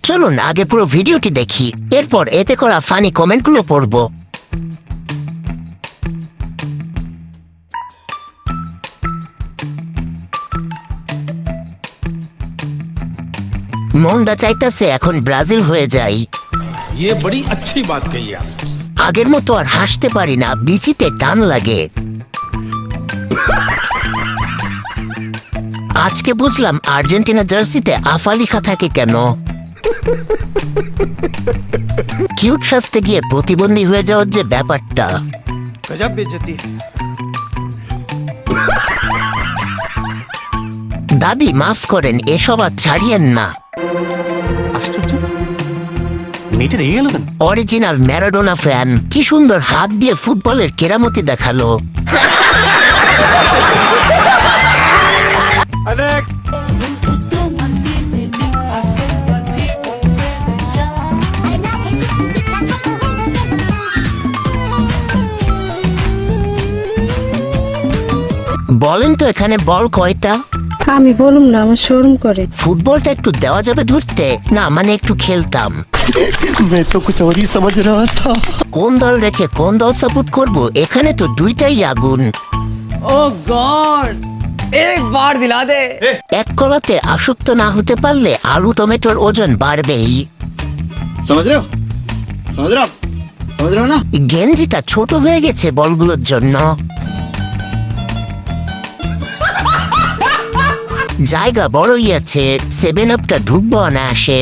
চলুন আগে পুরো ভিডিওটি দেখি, এরপর এতে করা ফানি কমেন্টগুলো পড়ব। মনটা চাইতেছে এখন ব্রাজিল হয়ে যাই। ये बड़ी अच्छी बात कही आप। আগের মতো আর হাসতে পারি না, বিচিতে টান লাগে। আজকে বুঝলাম আর্জেন্টিনা জার্সিতে আফা লেখা থাকে কেন। কিউট সাজতে গিয়ে প্রতিবন্ধী হয়ে যাওয়ার যে ব্যাপারটা। गजब बेइज्जती। দাদি মাফ করেন, এসব আর ছাড়িয়েন না। আশ্চর্য, মেয়েটা রেগে গেল কেন? অরিজিনাল ম্যারাডোনা ফ্যান, কি সুন্দর হাত দিয়ে ফুটবলের কেরামতি দেখালো। বলেন তো এখানে বল কয়টা? আমি বলুম না, আমার শোরুম করে। ফুটবলটা একটু দেওয়া যাবে ধরতে? না মানে একটু খেলতাম। मैं तो कुछ और ही समझ रहा था। কোন দল রেখে কোন দল সাপোর্ট করব? এখানে তো দুইটাই আগুন। ओह गॉड, एक बार दिला दे। এক কলাতে আসক্ত না হতে পারলে আলু টমেটোর ওজন বাড়বেই। समझ रहे हो? समझ रहे हो आप? समझ रहे हो ना? গেঞ্জিটা ছোট হয়ে গেছে বলগুলোর জন্য। জায়গা বড়ই আছে, 7 আপটা ঢুকবো না আসে।